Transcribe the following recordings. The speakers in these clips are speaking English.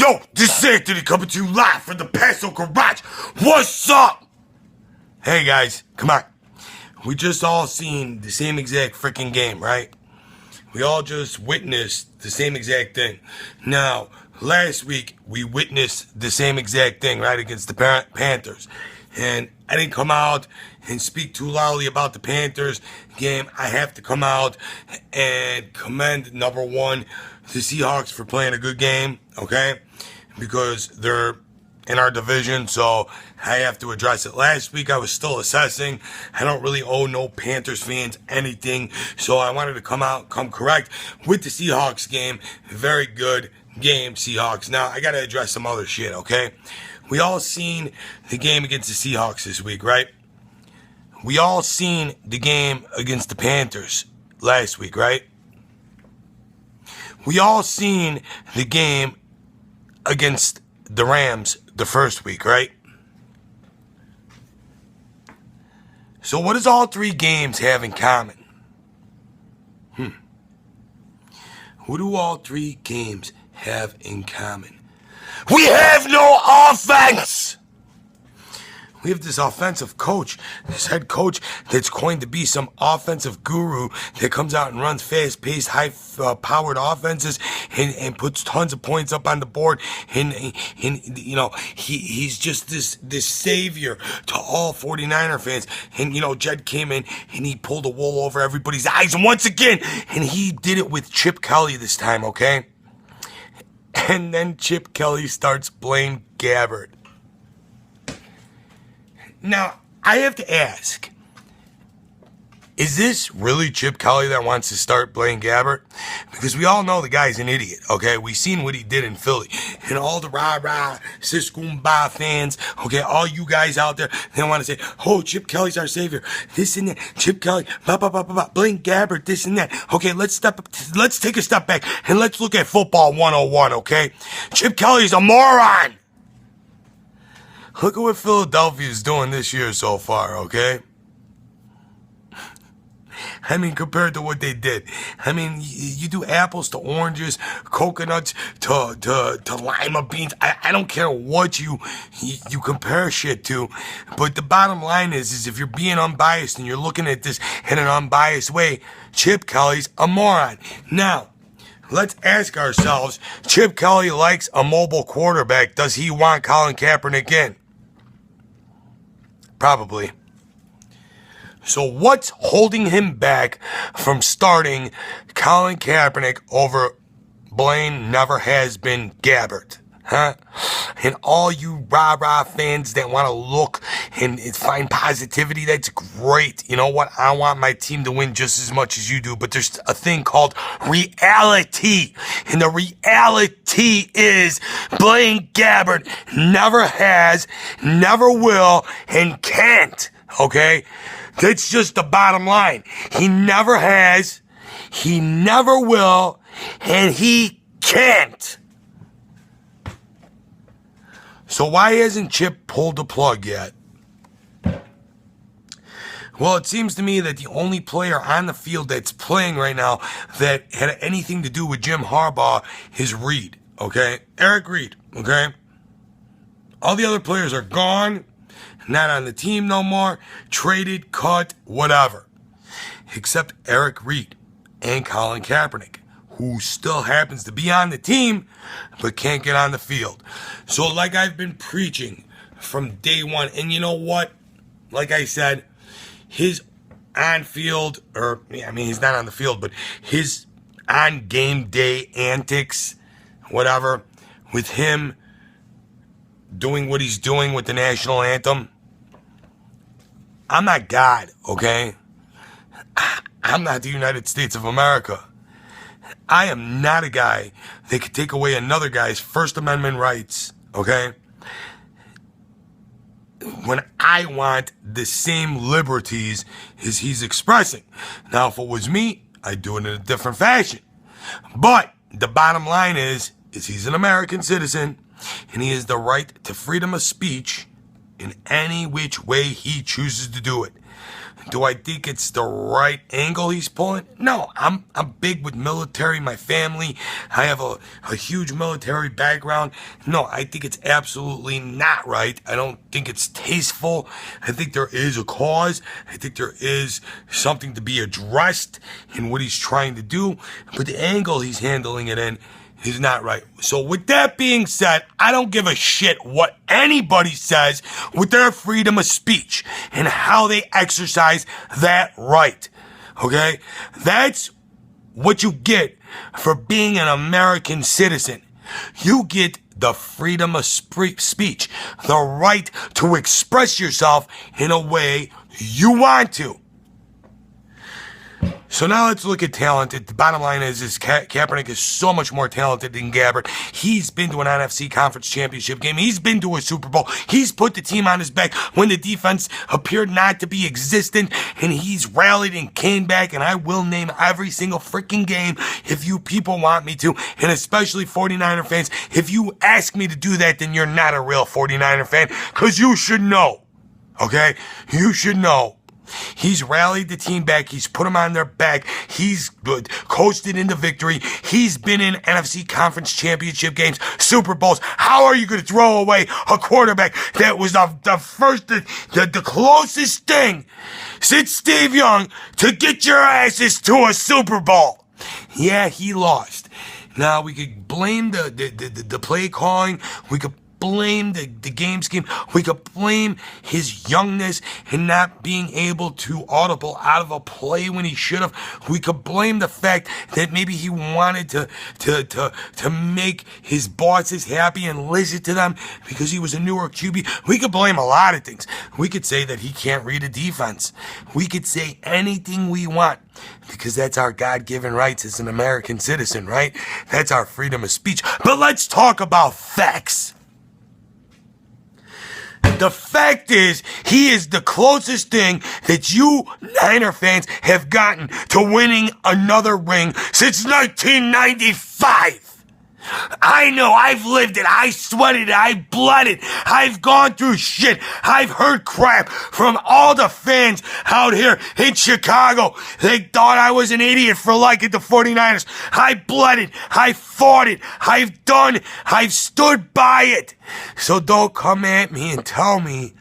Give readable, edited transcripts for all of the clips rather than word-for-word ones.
Yo, this is Anthony coming to you live from the Passo Garage. What's up? Hey guys, come on. We just all seen the same exact freaking game, right? We all just witnessed the same exact thing. Now, last week we witnessed the same exact thing, right, against the Panthers. And I didn't come out and speak too loudly about the Panthers game. I have to come out and commend, number one, the Seahawks for playing a good game, okay? Because they're in our division, so I have to address it. Last week I was still assessing. I don't really owe no Panthers fans anything, so I wanted to come correct with the Seahawks game. Very good game, Seahawks. Now, I got to address some other shit, okay? We all seen the game against the Seahawks this week, right? We all seen the game against the Panthers last week, right? We all seen the game against the Rams the first week, right? So what does all three games have in common? What do all three games have in common? We have no offense! We have this offensive coach, this head coach that's going to be some offensive guru that comes out and runs fast-paced, high-powered offenses and puts tons of points up on the board. And you know, he's just this savior to all 49er fans. And, you know, Jed came in and he pulled the wool over everybody's eyes. And once again, and he did it with Chip Kelly this time, okay? And then Chip Kelly starts playing Gabbert. Now, I have to ask, is this really Chip Kelly that wants to start playing Gabbert? Because we all know the guy's an idiot, okay? We've seen what he did in Philly. And all the rah-rah, Siskumba fans, okay, all you guys out there, they want to say, oh, Chip Kelly's our savior, this and that, Chip Kelly, playing Gabbert, this and that. Okay, let's take a step back and let's look at football 101, okay? Chip Kelly's a moron! Look at what Philadelphia is doing this year so far, okay? I mean, compared to what they did. I mean, you do apples to oranges, coconuts to lima beans. I don't care what you compare shit to. But the bottom line is if you're being unbiased and you're looking at this in an unbiased way, Chip Kelly's a moron. Now, let's ask ourselves, Chip Kelly likes a mobile quarterback. Does he want Colin Kaepernick in? Probably. So what's holding him back from starting Colin Kaepernick over Blaine Never Has Been Gabbert? Huh? And all you rah-rah fans that want to look and find positivity, that's great. You know what? I want my team to win just as much as you do, but there's a thing called reality. And the reality is Blaine Gabbert never has, never will, and can't. Okay? That's just the bottom line. He never has, he never will, and he can't. So why hasn't Chip pulled the plug yet? Well, it seems to me that the only player on the field that's playing right now that had anything to do with Jim Harbaugh is Reed, okay? Eric Reed, okay? All the other players are gone, not on the team no more, traded, cut, whatever. Except Eric Reed and Colin Kaepernick, who still happens to be on the team, but can't get on the field. So like I've been preaching from day one, and you know what? Like I said, his on-field, he's not on the field, but his on-game day antics, whatever, with him doing what he's doing with the national anthem, I'm not God, okay? I'm not the United States of America. I am not a guy that could take away another guy's First Amendment rights, okay? When I want the same liberties as he's expressing. Now, if it was me, I'd do it in a different fashion. But the bottom line is he's an American citizen, and he has the right to freedom of speech in any which way he chooses to do it. Do I think it's the right angle he's pulling? No, I'm big with military, my family. I have a huge military background. No, I think it's absolutely not right. I don't think it's tasteful. I think there is a cause. I think there is something to be addressed in what he's trying to do. But the angle he's handling it in is not right. So with that being said, I don't give a shit what anybody says with their freedom of speech and how they exercise that right. Okay? That's what you get for being an American citizen. You get the freedom of speech, the right to express yourself in a way you want to. So now let's look at talent. The bottom line is Kaepernick is so much more talented than Gabbert. He's been to an NFC Conference Championship game. He's been to a Super Bowl. He's put the team on his back when the defense appeared not to be existent, and he's rallied and came back, and I will name every single freaking game if you people want me to, and especially 49er fans. If you ask me to do that, then you're not a real 49er fan, because you should know, okay? You should know. He's rallied the team back. He's put them on their back. He's coasted into victory. He's been in NFC Conference Championship games, Super Bowls. How are you going to throw away a quarterback that was the closest thing since Steve Young to get your asses to a Super Bowl? Yeah, he lost. Now, we could blame the play calling. We could blame the game scheme. We could blame his youngness and not being able to audible out of a play when he should have. We could blame the fact that maybe he wanted to make his bosses happy and listen to them because he was a newer QB. We could blame a lot of things. We could say that he can't read a defense. We could say anything we want because that's our God-given rights as an American citizen, right? That's our freedom of speech. But let's talk about facts. The fact is, he is the closest thing that you Niner fans have gotten to winning another ring since 1995. I know, I've lived it, I sweated it, I bled it, I've gone through shit, I've heard crap from all the fans out here in Chicago. They thought I was an idiot for liking the 49ers. I bled it, I fought it, I've stood by it. So don't come at me and tell me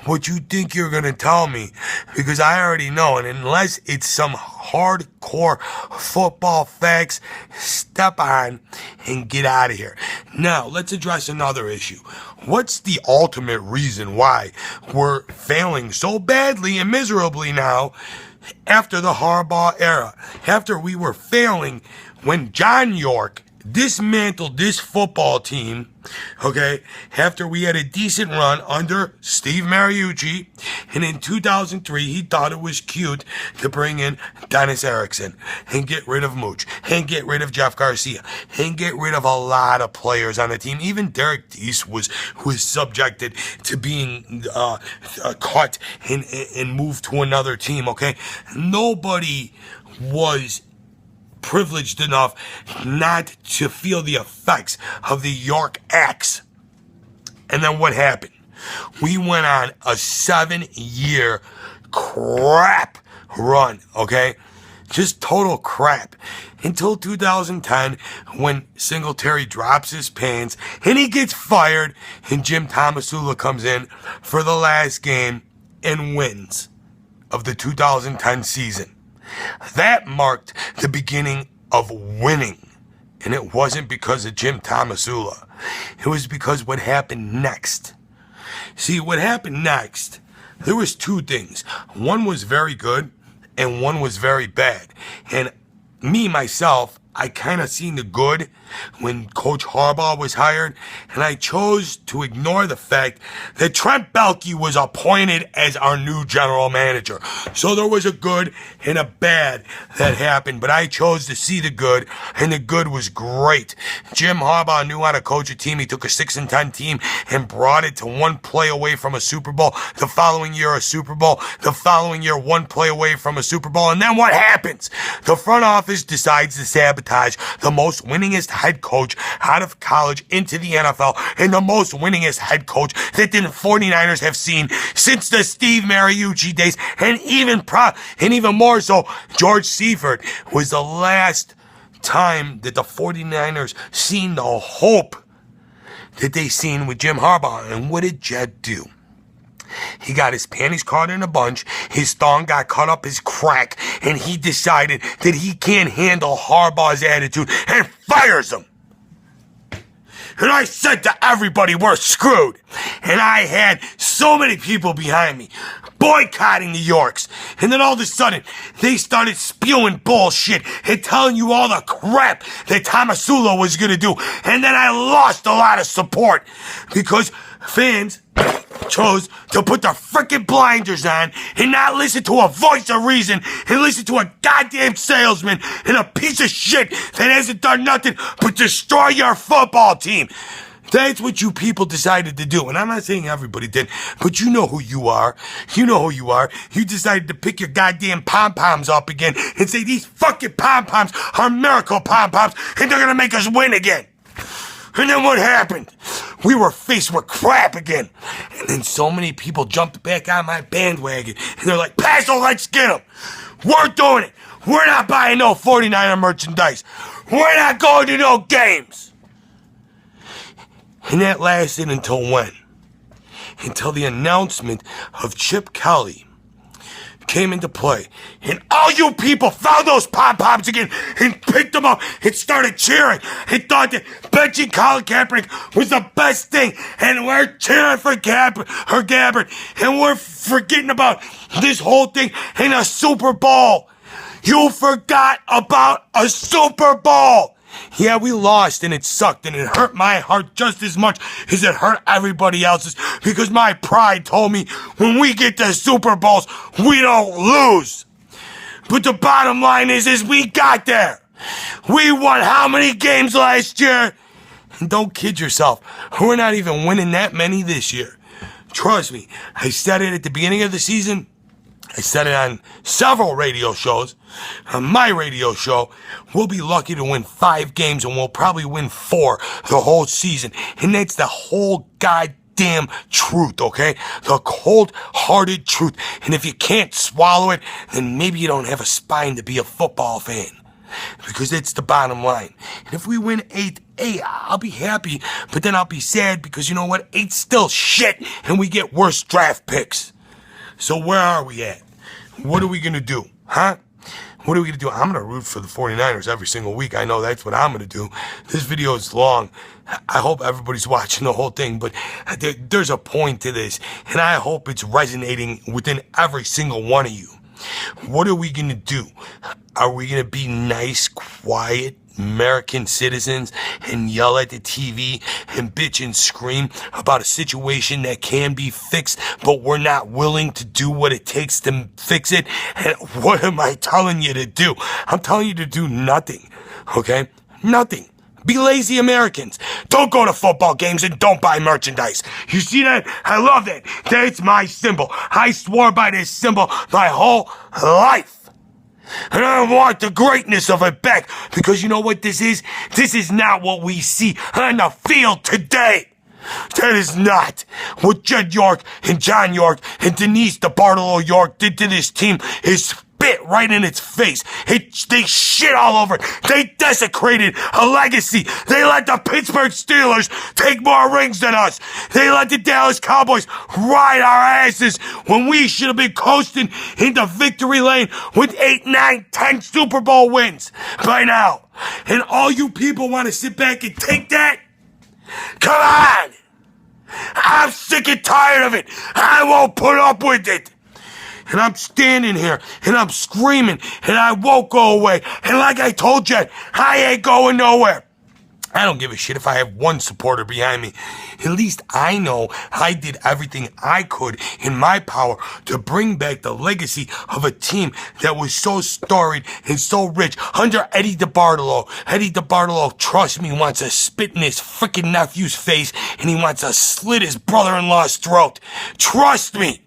what you think you're gonna tell me, because I already know, and unless it's some hardcore football facts, step on and get out of here. Now, let's address another issue. What's the ultimate reason why we're failing so badly and miserably now after the Harbaugh era? After we were failing when John York dismantled this football team, okay, after we had a decent run under Steve Mariucci, and in 2003 he thought it was cute to bring in Dennis Erickson and get rid of Mooch and get rid of Jeff Garcia and get rid of a lot of players on the team. Even Derek Deese was subjected to being cut and moved to another team, okay? Nobody was privileged enough not to feel the effects of the York Axe. And then what happened? We went on a 7-year crap run, okay? Just total crap. Until 2010, when Singletary drops his pants and he gets fired and Jim Tomsula comes in for the last game and wins of the 2010 season. That marked the beginning of winning. And it wasn't because of Jim Tomsula. It was because what happened next. See, what happened next, there was two things. One was very good and one was very bad. And me, myself, I kind of seen the good when Coach Harbaugh was hired, and I chose to ignore the fact that Trent Baalke was appointed as our new general manager. So there was a good and a bad that happened, but I chose to see the good, and the good was great. Jim Harbaugh knew how to coach a team. He took a 6-10 team and brought it to one play away from a Super Bowl. The following year, a Super Bowl. The following year, one play away from a Super Bowl. And then what happens? The front office decides to sabotage sabotage the most winningest head coach out of college into the NFL and the most winningest head coach that the 49ers have seen since the Steve Mariucci days, and even more so, George Seifert was the last time that the 49ers seen the hope that they seen with Jim Harbaugh. And what did Jed do? He got his panties caught in a bunch, his thong got cut up his crack, and he decided that he can't handle Harbaugh's attitude and fires him. And I said to everybody, we're screwed. And I had so many people behind me boycotting the Yorks. And then all of a sudden, they started spewing bullshit and telling you all the crap that Tomasulo was going to do. And then I lost a lot of support because fans chose to put their frickin' blinders on and not listen to a voice of reason and listen to a goddamn salesman and a piece of shit that hasn't done nothing but destroy your football team. That's what you people decided to do. And I'm not saying everybody did, but you know who you are. You know who you are. You decided to pick your goddamn pom-poms up again and say these fucking pom-poms are miracle pom-poms and they're gonna make us win again. And then what happened? We were faced with crap again. And then so many people jumped back on my bandwagon. And they're like, Passo, let's get them. We're doing it. We're not buying no 49er merchandise. We're not going to no games. And that lasted until when? Until the announcement of Chip Kelly came into play. And all you people found those pom-poms again and picked them up and started cheering and thought that benching Colin Kaepernick was the best thing. And we're cheering for Gabbard. And we're forgetting about this whole thing in a Super Bowl. You forgot about a Super Bowl. Yeah, we lost and it sucked and it hurt my heart just as much as it hurt everybody else's because my pride told me when we get to Super Bowls, we don't lose. But the bottom line is we got there. We won how many games last year? And don't kid yourself, we're not even winning that many this year. Trust me, I said it at the beginning of the season. I said it on several radio shows. On my radio show, we'll be lucky to win 5 games and we'll probably win 4 the whole season. And that's the whole goddamn truth, okay? The cold-hearted truth. And if you can't swallow it, then maybe you don't have a spine to be a football fan. Because that's the bottom line. And if we win 8, I'll be happy, but then I'll be sad because you know what? 8's still shit and we get worse draft picks. So where are we at? What are we going to do? Huh? What are we going to do? I'm going to root for the 49ers every single week. I know that's what I'm going to do. This video is long. I hope everybody's watching the whole thing, but there's a point to this, and I hope it's resonating within every single one of you. What are we going to do? Are we going to be nice, quiet American citizens and yell at the TV and bitch and scream about a situation that can be fixed, but we're not willing to do what it takes to fix it? And what am I telling you to do? I'm telling you to do nothing, okay? Nothing. Be lazy Americans. Don't go to football games and don't buy merchandise. You see that? I love that. That's my symbol. I swore by this symbol my whole life. And I want the greatness of it back because you know what this is? This is not what we see on the field today. That is not what Jed York and John York and Denise DeBartolo York did to this team. Is spit right in its face. They shit all over it. They desecrated a legacy. They let the Pittsburgh Steelers take more rings than us. They let the Dallas Cowboys ride our asses when we should have been coasting into victory lane with 8, 9, 10 Super Bowl wins by now. And all you people want to sit back and take that? Come on! I'm sick and tired of it. I won't put up with it. And I'm standing here, and I'm screaming, and I won't go away. And like I told you, I ain't going nowhere. I don't give a shit if I have one supporter behind me. At least I know I did everything I could in my power to bring back the legacy of a team that was so storied and so rich under Eddie DeBartolo. Eddie DeBartolo, trust me, wants to spit in his freaking nephew's face, and he wants to slit his brother-in-law's throat. Trust me.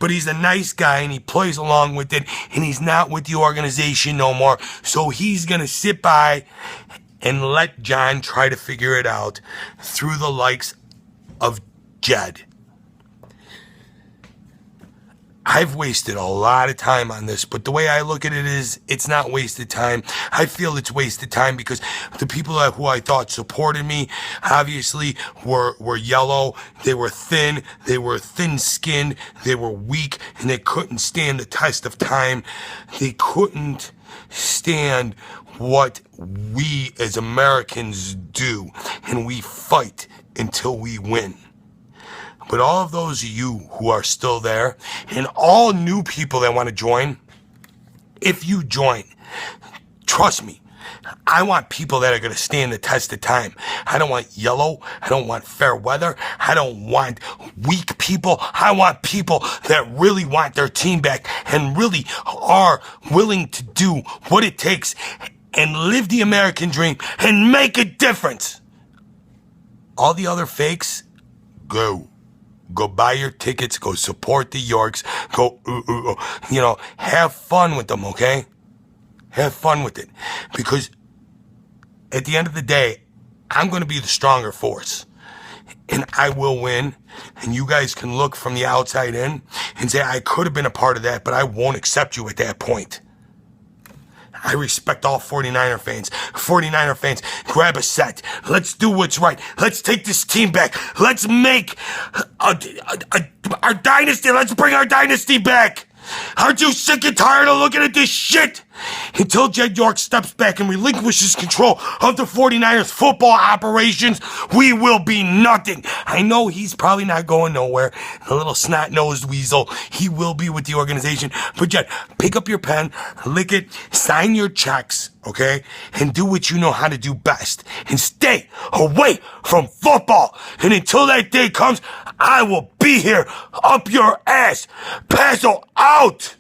but he's a nice guy and he plays along with it, and he's not with the organization no more. So he's going to sit by and let John try to figure it out through the likes of Jed. I've wasted a lot of time on this, but the way I look at it is it's not wasted time. I feel it's wasted time because the people who I thought supported me obviously were yellow. They were thin-skinned, they were weak, and they couldn't stand the test of time. They couldn't stand what we as Americans do, and we fight until we win. But all of those of you who are still there, and all new people that want to join, if you join, trust me, I want people that are going to stand the test of time. I don't want yellow. I don't want fair weather. I don't want weak people. I want people that really want their team back and really are willing to do what it takes and live the American dream and make a difference. All the other fakes, go. Go buy your tickets, go support the Yorks, go, have fun with them, okay? Have fun with it. Because at the end of the day, I'm going to be the stronger force. And I will win. And you guys can look from the outside in and say, I could have been a part of that, but I won't accept you at that point. I respect all 49er fans. 49er fans, grab a set. Let's do what's right. Let's take this team back. Let's make our dynasty. Let's bring our dynasty back. Aren't you sick and tired of looking at this shit? Until Jed York steps back and relinquishes control of the 49ers football operations, we will be nothing. I know he's probably not going nowhere. The little snot-nosed weasel. He will be with the organization. But Jed, pick up your pen, lick it, sign your checks, okay? And do what you know how to do best. And stay away from football. And until that day comes, I will be here up your ass. Passo out!